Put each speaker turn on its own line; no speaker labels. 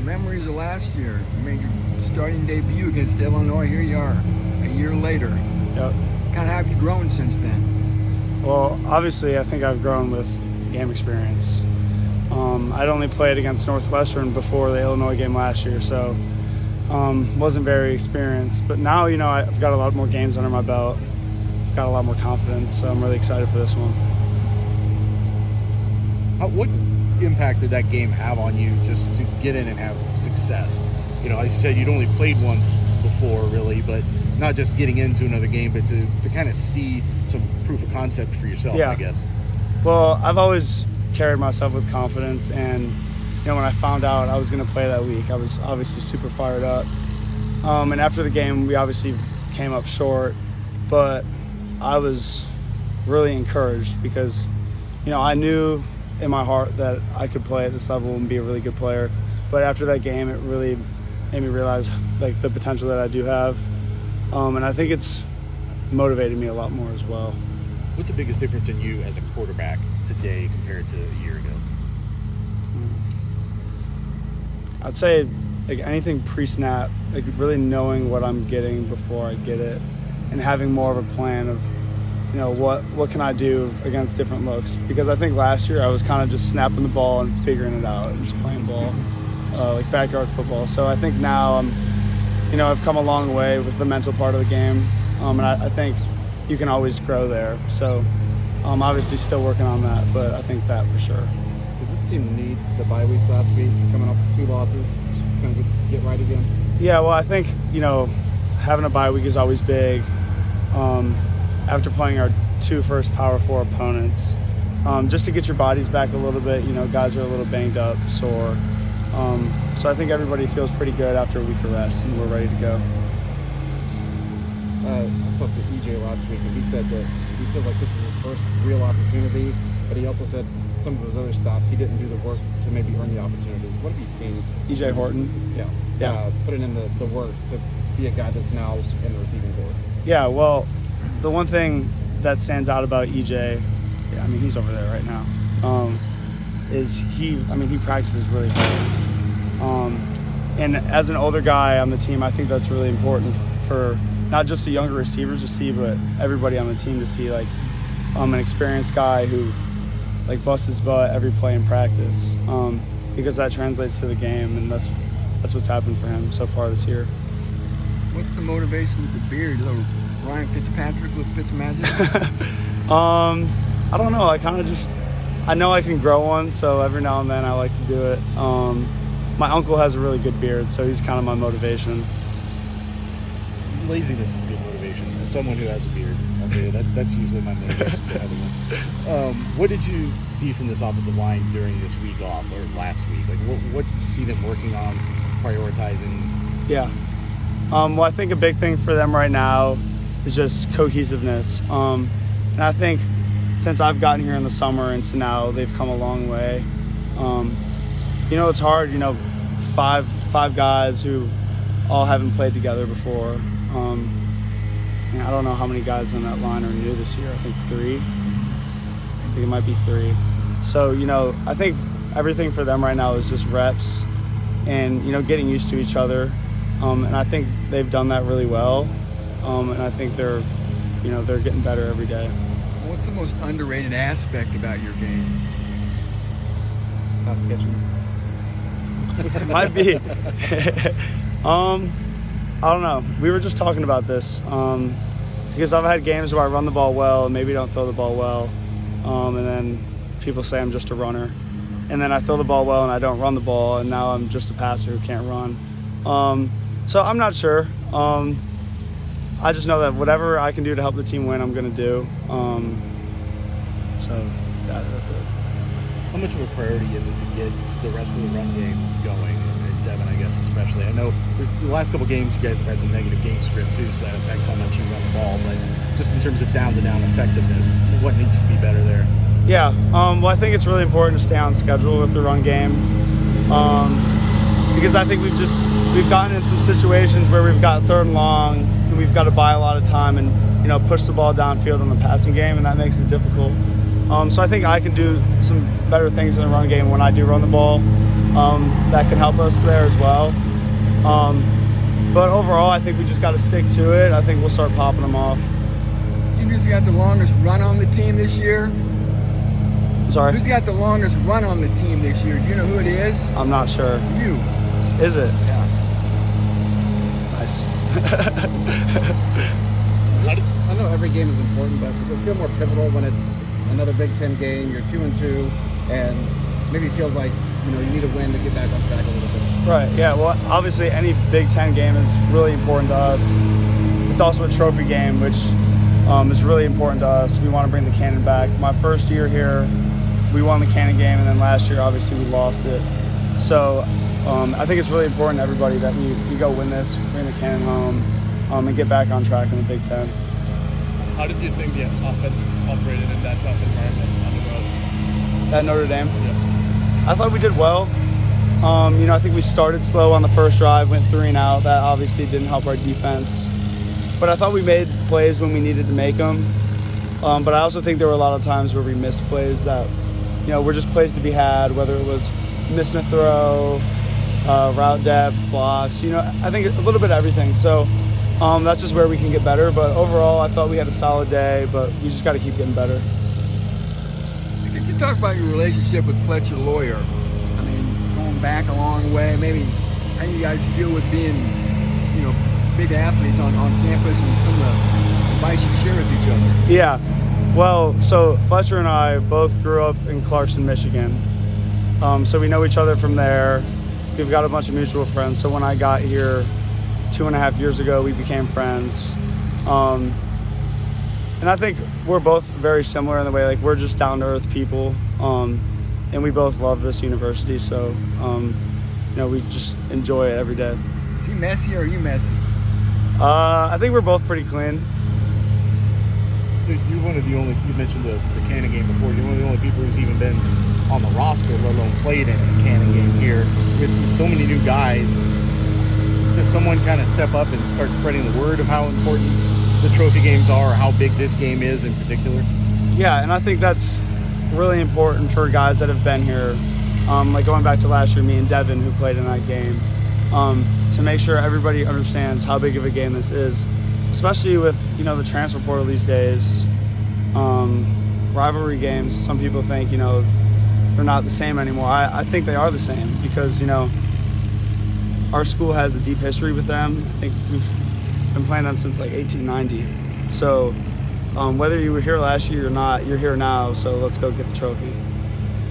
memories of last year. You made your starting debut against Illinois. Here you are, a year later.
Yep.
Kind of have you grown since then?
Well, obviously, I think I've grown with game experience. I'd only played against Northwestern before the Illinois game last year, so wasn't very experienced. But now, I've got a lot more games under my belt. I've got a lot more confidence, so I'm really excited for this one.
What impact did that game have on you just to get in and have success? As you said, you'd only played once before, really, but not just getting into another game, but to kind of see some proof of concept for yourself,
Yeah.
I guess.
Well, I've always carried myself with confidence, and when I found out I was going to play that week, I was obviously super fired up. And after the game, we obviously came up short, but I was really encouraged because, I knew in my heart that I could play at this level and be a really good player. But after that game, it really made me realize the potential that I do have. And I think it's motivated me a lot more as well.
What's the biggest difference in you as a quarterback today compared to a year ago?
I'd say anything pre-snap, really knowing what I'm getting before I get it and having more of a plan of, what can I do against different looks? Because I think last year I was kind of just snapping the ball and figuring it out and just playing ball, like backyard football. So I think now I've come a long way with the mental part of the game, and I think you can always grow there. So I'm obviously still working on that, but I think that for sure.
Did this team need the bye week last week, coming off 2 losses, to kind of get right again?
Yeah, well, I think, having a bye week is always big. After playing our 2 first Power 4 opponents, just to get your bodies back a little bit, guys are a little banged up, sore. So I think everybody feels pretty good after a week of rest, and we're ready to go.
I talked to EJ last week, and he said that he feels like this is his first real opportunity, but he also said some of his other stats, he didn't do the work to maybe earn the opportunities. What have you seen?
EJ Horton?
Yeah. Putting in the work to be a guy that's now in the receiving corps.
Yeah, well, the one thing that stands out about EJ, he's over there right now, is he practices really hard. And as an older guy on the team, I think that's really important for not just the younger receivers to see, but everybody on the team to see, an experienced guy who, busts his butt every play in practice, because that translates to the game, and that's what's happened for him so far this year.
What's the motivation with the beard? Little Ryan Fitzpatrick with Fitzmagic?
I don't know. I know I can grow one, so every now and then I like to do it. My uncle has a really good beard, so he's kind of my motivation.
Laziness is a good motivation. As someone who has a beard, I'll tell you, that's usually my motivation for having one. What did you see from this offensive line during this week off, or last week? What did you see them working on, prioritizing?
Yeah. Well, I think a big thing for them right now is just cohesiveness. And I think since I've gotten here in the summer and to now, they've come a long way. It's hard, five guys who all haven't played together before. I don't know how many guys on that line are new this year. I think 3. I think it might be 3. So, I think everything for them right now is just reps and, getting used to each other. And I think they've done that really well. And I think they're getting better every day.
What's the most underrated aspect about your game?
Pass catching.
It might be. I don't know. We were just talking about this because I've had games where I run the ball well and maybe don't throw the ball well. And then people say I'm just a runner. And then I throw the ball well and I don't run the ball, and now I'm just a passer who can't run. So I'm not sure. I just know that whatever I can do to help the team win, I'm going to do. That's it.
How much of a priority is it to get the rest of the run game going, and Devin, I guess, especially? I know the last couple games you guys have had some negative game script too, so that affects how much you run the ball, but just in terms of down-to-down effectiveness, what needs to be better there?
Yeah, well, I think it's really important to stay on schedule with the run game, because I think we've gotten in some situations where we've got 3rd and long, and we've got to buy a lot of time and push the ball downfield in the passing game, and that makes it difficult. So I think I can do some better things in the run game when I do run the ball. that can help us there as well. But overall, I think we just got to stick to it. I think we'll start popping them off.
Who's got the longest run on the team this year?
I'm sorry?
Who's got the longest run on the team this year? Do you know who it is?
I'm not sure.
It's you.
Is it?
Yeah.
Nice.
I know every game is important, but does it feel more pivotal when it's another Big Ten game? You're 2-2, and maybe it feels like you need a win to get back on track a little bit.
Right. Yeah. Well, obviously, any Big Ten game is really important to us. It's also a trophy game, which is really important to us. We want to bring the Cannon back. My first year here, we won the Cannon game, and then last year, obviously, we lost it. So I think it's really important to everybody that we go win this, bring the Cannon home, and get back on track in the Big Ten.
How did you think the offense operated in that tough environment on the road?
At Notre Dame?
Yeah.
I thought we did well. I think we started slow on the first drive, went 3 and out. That obviously didn't help our defense. But I thought we made plays when we needed to make them. But I also think there were a lot of times where we missed plays that, were just plays to be had, whether it was missing a throw, route depth, blocks, I think a little bit of everything. So that's just where we can get better. But overall, I thought we had a solid day, but we just got to keep getting better.
Could you talk about your relationship with Fletcher Lawyer? I mean, going back a long way, maybe how you guys deal with being, big athletes on campus and some of the advice you share with each other.
Yeah. Well, so Fletcher and I both grew up in Clarkston, Michigan. So we know each other from there. We've got a bunch of mutual friends. So when I got here 2.5 years ago, we became friends. And I think we're both very similar in the way, we're just down-to-earth people. And we both love this university. So, we just enjoy it every day.
Is he messy or are you messy?
I think we're both pretty clean.
You're one of the only, you mentioned the Cannon game before, you're one of the only people who's even been on the roster, let alone played in a Cannon game here. With so many new guys, does someone kind of step up and start spreading the word of how important the trophy games are, or how big this game is in particular?
Yeah, and I think that's really important for guys that have been here. Going back to last year, me and Devin, who played in that game, to make sure everybody understands how big of a game this is, especially with the transfer portal these days. Rivalry games, some people think they're not the same anymore. I think they are the same because our school has a deep history with them. I think we've been playing them since 1890. So whether you were here last year or not, you're here now. So let's go get the trophy.